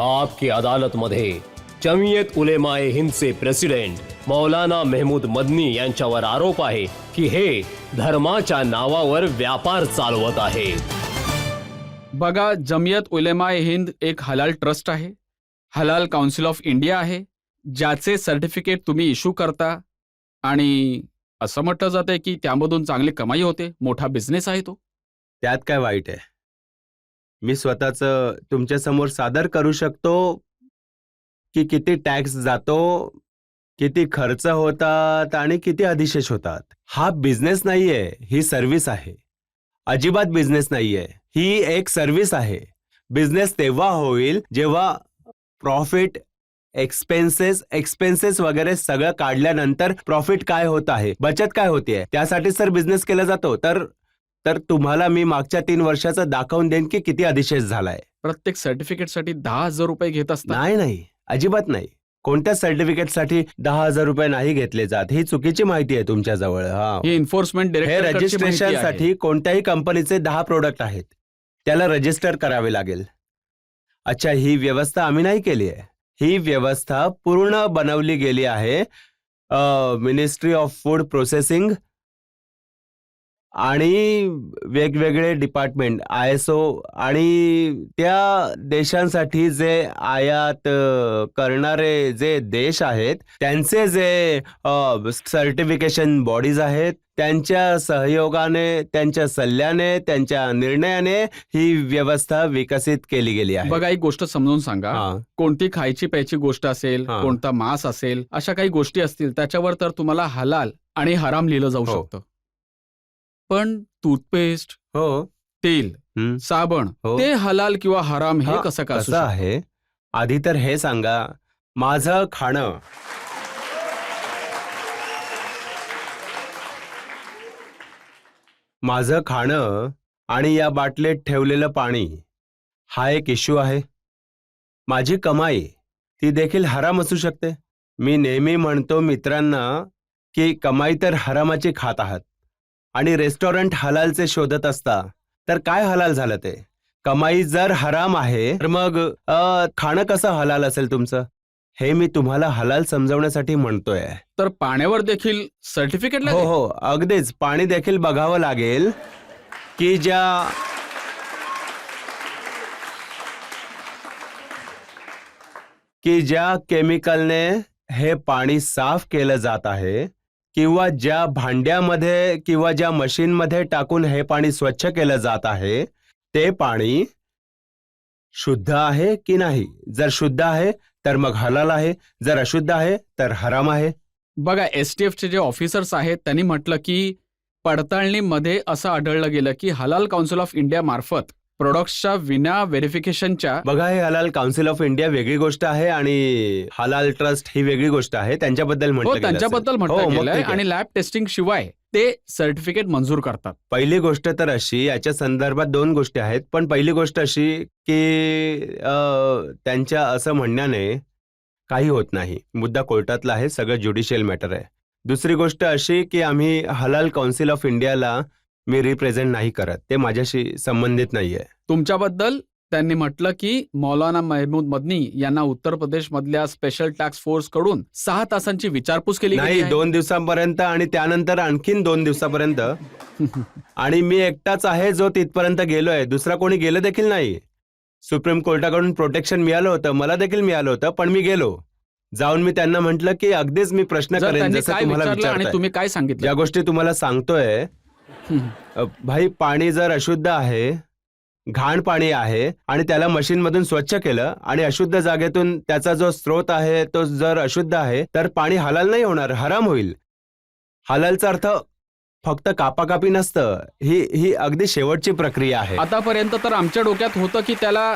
आपकी अदालत मध्ये जमियत उलेमाए हिंदचे प्रेसिडेंट मौलाना महमूद मदनी यांच्यावर आरोप आहे की हे धर्माच्या नावावर व्यापार चालवत आहेत. बघा, जमियत उलेमाए हिंद एक हलाल ट्रस्ट आहे, हलाल काउन्सिल ऑफ इंडिया आहे, ज्याचे सर्टिफिकेट तुम्ही इश्यू करता आणि असं म्हटलं जातंय की त्यामधून चांगली कमाई होते, मोठा बिझनेस आहे तो. त्यात काय वाईट आहे? मी स्वतःच तुमच्या समोर सादर करू शकतो की किती टॅक्स जातो, किती खर्च होतात आणि किती अधिशेष होतात. हा बिझनेस नाहीये, ही सर्व्हिस आहे. अजिबात बिझनेस नाहीये, ही एक सर्व्हिस आहे. बिझनेस तेव्हा होईल जेव्हा प्रॉफिट, एक्सपेन्सेस वगैरे सगळं काढल्यानंतर प्रॉफिट काय होत आहे, बचत काय होतीये, त्यासाठी सर बिझनेस केला जातो. तर तुम्हाला मी मागच्या 3 वर्षाचं दाखवून देईन की किती अधिशेष झालाय. प्रत्येक सर्टिफिकेटसाठी 10,000 रुपये घेत असतात. नाही, अजिबात नाही. कोणत्या सर्टिफिकेटसाठी 10,000 रुपये नाही घेतले जात, ही चुकीची माहिती आहे तुमच्याजवळ. ही एन्फोर्समेंट हे डायरेक्टर रजिस्ट्रेशनसाठी कोणत्याही कंपनीचे 10 प्रोडक्ट आहेत, त्याला रजिस्टर करावे लागेल. अच्छा, ही व्यवस्था आम्ही नाही केली आहे. ही व्यवस्था पूर्ण बनवली गेली आहे मिनिस्ट्री ऑफ फूड प्रोसेसिंग आणि वेगवेगळे डिपार्टमेंट, ISO आणि त्या देशांसाठी जे आयात करणारे जे देश आहेत त्यांचे जे सर्टिफिकेशन बॉडीज आहेत, त्यांच्या सहयोगाने, त्यांच्या सल्ल्याने, त्यांच्या निर्णयाने ही व्यवस्था विकसित केली गेली आहे. बघा, एक गोष्ट समजून सांगा. कोणती खायची प्यायची गोष्ट असेल, कोणता मांस असेल, अशा काही गोष्टी असतील त्याच्यावर तर तुम्हाला हलाल आणि हराम लिहिलं जाऊ शकतं. पण टूथपेस्ट, तेल, साबण, ते हलाल किंवा हराम हे कसं काय असू शकतं? आहे? आधी तर हे सांगा, माझं खाणं आणि या बाटलीत ठेवलेलं पाणी हा एक इश्यू आहे. माझी कमाई ती देखील हराम असू शकते. मी नेहमी म्हणतो मित्रांना की कमाई तर हरामाची खात आहात आणि रेस्टॉरंट हलालचे शोधत असता, तर काय हलाल झालं ते? कमाई जर हराम आहे तर मग खाणं कसं हलाल असेल तुमचं? हे मी तुम्हाला हलाल समजवण्यासाठी म्हणतोय. तर पाण्यावर देखील सर्टिफिकेट लागेल? हो, अगदीच. पाणी देखील बघावं लागेल की ज्या केमिकलने हे पाणी साफ केलं जात आहे किंवा ज्या भांड्यामध्ये किंवा ज्या मशीनमध्ये टाकून हे पाणी स्वच्छ केलं जात आहे, ते पाणी शुद्ध आहे की नाही. जर शुद्ध आहे तर मग हलाल आहे, जर अशुद्ध आहे तर हराम आहे. बघा, STFचे जे ऑफिसर्स आहेत त्यांनी म्हटलं की पडताळणीमध्ये असं आढळलं गेलं की हलाल काउन्सिल ऑफ इंडिया मार्फत प्रोडक्ट्सच्या विना व्हेरिफिकेशनच्या. बघा, हे हलाल काउन्सिल ऑफ इंडिया वेगळी गोष्ट आहे आणि हलाल ट्रस्ट ही वेगळी गोष्ट आहे. त्यांच्याबद्दल म्हटलं गेलंय आणि लॅब टेस्टिंग शिवाय ते सर्टिफिकेट मंजूर करतात. पहिली गोष्ट तर अशी, याच्या संदर्भात 2 गोष्टी आहेत. पण पहिली गोष्ट अशी की त्यांच्या असं म्हणण्याने काही होत नाही. मुद्दा कोर्टातला आहे, सगळं ज्युडिशियल मॅटर आहे. दुसरी गोष्ट अशी की आम्ही हलाल काउन्सिल ऑफ इंडियाला मी रिप्रेझेंट नाही करत, ते माझ्याशी संबंधित नाहीये. तुमच्याबद्दल त्यांनी म्हटलं की मौलाना महमूद मदनी यांना उत्तर प्रदेश मधल्या स्पेशल टास्क फोर्स कडून 6 तासांची विचारपूस केली नाही, 2 दिवसांपर्यंत आणि त्यानंतर आणखीन 2 दिवसापर्यंत. आणि मी एकटाच आहे जो तिथपर्यंत गेलोय, दुसरा कोणी गेलं देखील नाही. सुप्रीम कोर्टाकडून प्रोटेक्शन मिळालं होतं, मला देखील मिळालं होतं, पण मी गेलो. जाऊन मी त्यांना म्हटलं की अगदीच मी प्रश्न करेन जसं तुम्हाला विचारताय. तुम्ही काय सांगितलं? ज्या गोष्टी तुम्हाला सांगतोय, भाई, पाणी जर अशुद्ध आहे, घाण पाणी आहे आणि त्याला मशीन मधून स्वच्छ केलं आणि अशुद्ध जागेतून त्याचा जो स्रोत आहे तो जर अशुद्ध आहे तर पाणी हलाल नाही होणार, हराम होईल. हलालचा अर्थ फक्त कापाकापी नसतं, ही अगदी शेवटची प्रक्रिया आहे. आतापर्यंत तर आमच्या डोक्यात होतं की त्याला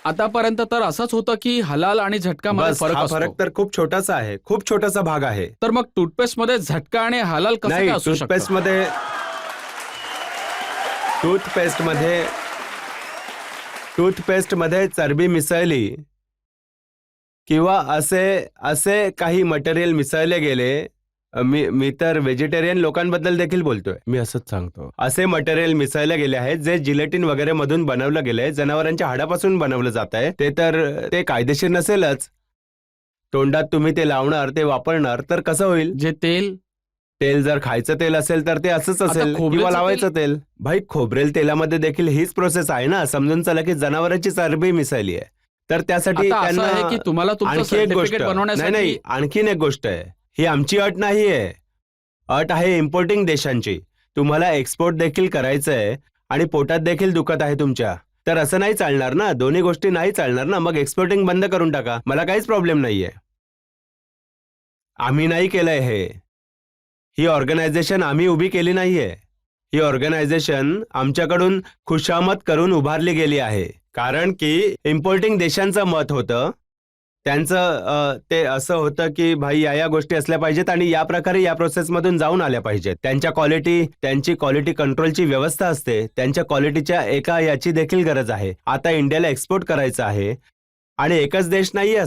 आतापर्यंत तर असंच होतं की हलाल आणि झटका मध्ये फरक असतो. फरक तर खूप छोटासा आहे, खूप छोटासा भाग आहे. तर मग टूथपेस्ट मध्ये झटका आणि हलाल कसं काय असू शकतं? टूथपेस्ट मध्ये चरबी मिसळली किंवा असे काही मटेरियल मिसळले गेले मी तर व्हेजिटेरियन लोकांबद्दल देखील बोलतोय. मी असंच सांगतो. असे मटेरियल मिसळले गेले आहेत जे जिलेटिन वगैरे मधून बनवलं गेलंय, जनावरांच्या हाडापासून बनवलं जात आहे. ते कायदेशीर नसेलच. तोंडात तुम्ही ते लावणार, ते वापरणार तर कसं होईल? जे तेल जर खायचं तेल असेल तर ते असंच असेल खोबरेलचं किंवा लावायचं तेल. भाई, खोबरेल तेलामध्ये देखील हीच प्रोसेस आहे ना. समजून चला की जनावरांची चरबी मिसळली आहे. तर त्यासाठी आता असं आहे की तुम्हाला तुमचं आणखी एक गोष्ट, सर्टिफिकेट बनवण्यासाठी नाही, आणखीन एक गोष्ट आहे. ही आमची अट नाहीये. अट आहे इम्पोर्टिंग देशांची. तुम्हाला एक्सपोर्ट देखील करायचं आहे आणि पोटात देखील दुखत आहे तुमच्या, तर असं नाही चालणार ना. दोन्ही गोष्टी नाही चालणार ना. मग एक्सपोर्टिंग बंद करून टाका. मला काहीच प्रॉब्लेम नाहीये. आम्ही नाही केलंय हे. ही ऑर्गनायझेशन आम्ही उभी केली नाहीये. ही ऑर्गनायझेशन आमच्याकडून खुशामत करून उभारली गेली आहे. कारण की इम्पोर्टिंग देशांचं मत होतं. त्यांचं ते असं होतं की भाई या गोष्टी असल्या पाहिजेत आणि या प्रकारे या प्रोसेसमधून जाऊन आल्या पाहिजेत. त्यांची क्वालिटी कंट्रोलची व्यवस्था असते. त्यांच्या क्वालिटीच्या एका याची देखील गरज आहे. आता इंडियाला एक्सपोर्ट करायचं आहे आणि एकच देश नाहीये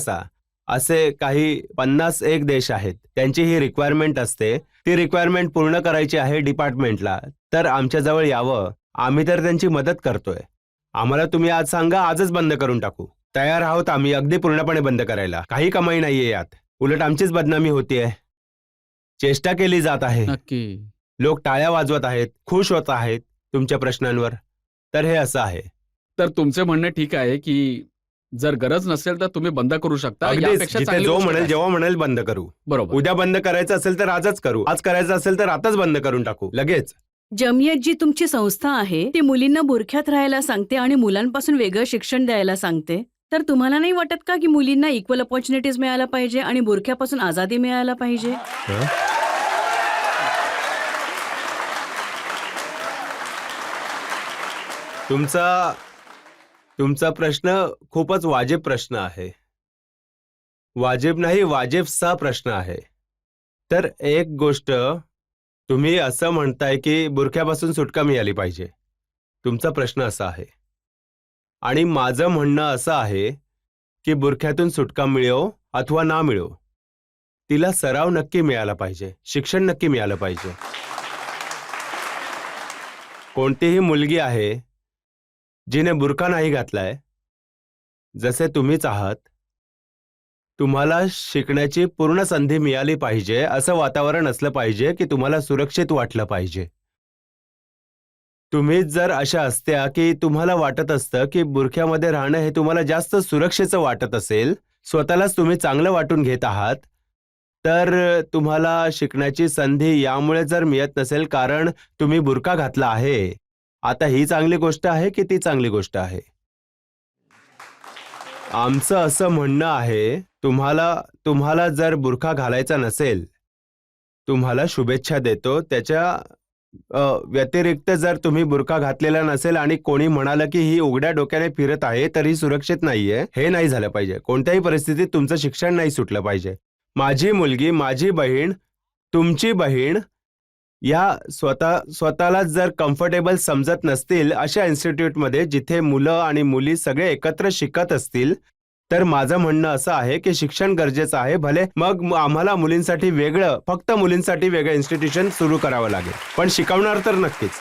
असे काही 51 देश आहेत. त्यांची ही रिक्वायरमेंट असते. ती रिक्वायरमेंट पूर्ण करायची आहे डिपार्टमेंटला. तर आमच्याजवळ यावं. आम्ही तर त्यांची मदत करतोय. आम्हाला तुम्ही आज सांगा, आजच बंद करून टाकू. तयार आहोत आम्ही अगदी पूर्णपणे बंद करायला. काही कमाई नाहीये यात. उलट आमचीच बदनामी होतीये. चेष्टा केली जात आहे. नक्की. लोक टाळ्या वाजवत आहेत, खुश होत आहेत तुमच्या प्रश्नांवर. तर हे असं आहे. तर तुमचे म्हणणे ठीक आहे की जर गरज नसेल तर तुम्ही बंद करू शकता. अगदीच, यापेक्षा जिथे चांगली जो गोष्ट म्हणेल, काय? जेव्हा म्हणेल बंद करू. बरोबर. उद्या बंद करायचं असेल तर आजच करू. आज करायचं असेल तर आताच बंद करून टाकू लगेच. जमियत जी तुमची संस्था आहे ती मुलींना बुरख्यात राहायला सांगते आणि मुलांपासून वेगळं शिक्षण द्यायला सांगते. तर तुम्हाला नाही वाटत का की मुलींना इक्वल अपॉर्च्युनिटीज मिळायला पाहिजे आणि बुरख्यापासून आजादी मिळायला पाहिजे? तुमचा प्रश्न खूपच वाजिब प्रश्न आहे. वाजिब नाही, वाजिबचा प्रश्न आहे. तर एक गोष्ट, तुम्ही असं म्हणताय की बुरख्यापासून सुटका मिळाली पाहिजे. तुमचा प्रश्न असा आहे. आणि माझं म्हणणं असं आहे की बुरख्यातून सुटका मिळो अथवा ना मिळो, तिला सराव नक्की मिळाला पाहिजे, शिक्षण नक्की मिळालं पाहिजे. कोणतीही मुलगी आहे जिने बुरखा नाही घातलाय, जसे तुम्हीच आहात, तुम्हाला शिकण्याची पूर्ण संधी मिळाली पाहिजे. असं वातावरण असलं पाहिजे की तुम्हाला सुरक्षित वाटलं पाहिजे. तुम्हीच जर अशा असत्या की तुम्हाला वाटत असतं की बुरख्यामध्ये राहणं हे तुम्हाला जास्त सुरक्षेचं वाटत असेल, स्वतःलाच तुम्ही चांगलं वाटून घेत आहात, तर तुम्हाला शिकण्याची संधी यामुळे जर मिळत नसेल कारण तुम्ही बुरखा घातला आहे. आता ही चांगली गोष्ट आहे की ती चांगली गोष्ट आहे? आमचं असं म्हणणं आहे, तुम्हाला जर बुरखा घालायचा नसेल, तुम्हाला शुभेच्छा देतो. त्याच्या व्यतिरिक्त जर तुम्ही बुरखा घातलेला नसेल आणि कोणी म्हणालं की ही उघड्या डोक्याने फिरत आहे तर ही सुरक्षित नाहीये, हे नाही झालं पाहिजे. कोणत्याही परिस्थितीत तुमचं शिक्षण नाही सुटलं पाहिजे. माझी मुलगी, माझी बहीण, तुमची बहीण या स्वतःलाच जर कम्फर्टेबल समजत नसतील अशा इन्स्टिट्यूटमध्ये जिथे मुलं आणि मुली सगळे एकत्र शिकत असतील, तर माझं म्हणणं असं आहे की शिक्षण गरजेचं आहे. भले मग आम्हाला मुलींसाठी वेगळं, फक्त मुलींसाठी वेगळं इन्स्टिट्यूशन सुरू करावं लागेल, पण शिकवणार तर नक्कीच.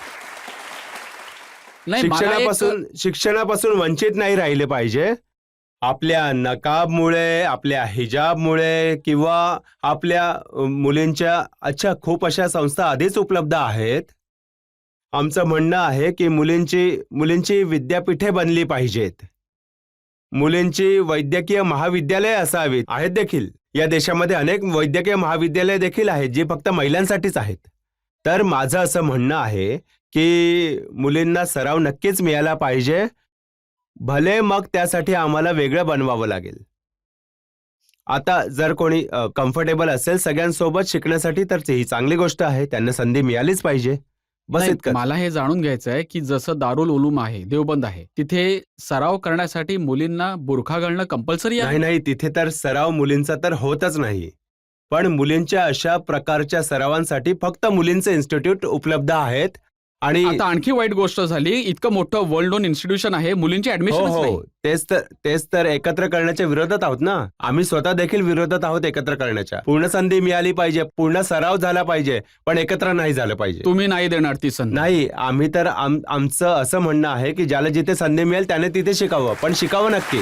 नाही, मला शिक्षणापासून वंचित नाही राहिले पाहिजे. आपल्या नकाबमुळे, आपल्या हिजाबमुळे किंवा आपल्या मुलींच्या खूप अशा संस्था आधीच उपलब्ध आहेत. आमचं म्हणणं आहे की मुलींची विद्यापीठे बनली पाहिजेत. मुलींची वैद्यकीय महाविद्यालये असावीत. आहेत देखील या देशामध्ये अनेक वैद्यकीय महाविद्यालये देखील आहेत जी फक्त महिलांसाठीच आहेत. तर माझं असं म्हणणं आहे की मुलींना सराव नक्कीच मिळाला पाहिजे. भले मग त्यासाठी आम्हाला वेगळं बनवावं लागेल. आता जर कोणी कम्फर्टेबल असेल सगळ्यांसोबत शिकण्यासाठी तर ही चांगली गोष्ट आहे. त्यांना संधी मिळालीच पाहिजे. बस नाही, इतकं. मला हे जाणून घ्यायचं आहे की जसं दारुल उलूम आहे, देवबंद आहे, तिथे सराव करण्यासाठी मुलींना बुरखा घालणं कंपल्सरी आहे? नाही, तिथे तर सराव मुलींचा तर होतच नाही. पण मुलींच्या अशा प्रकारच्या सरावांसाठी फक्त मुलींचे इन्स्टिट्यूट उपलब्ध आहेत आणि आता आणखी वाईट गोष्ट झाली, इतकं मोठं वर्ल्ड नोन इन्स्टिट्यूशन आहे, मुलींची हो ऍडमिशन हो तेच तर एकत्र करण्याच्या विरोधात आहोत ना. आम्ही स्वतः देखील विरोधात आहोत एकत्र करण्याच्या. पूर्ण संधी मिळाली पाहिजे, पूर्ण सराव झाला पाहिजे, पण एकत्र नाही झालं पाहिजे. तुम्ही नाही देणार ती संधी. नाही, आम्ही तर आमचं असं म्हणणं आहे की ज्याला जिथे संधी मिळेल त्याने तिथे शिकावं, पण शिकावं नक्की.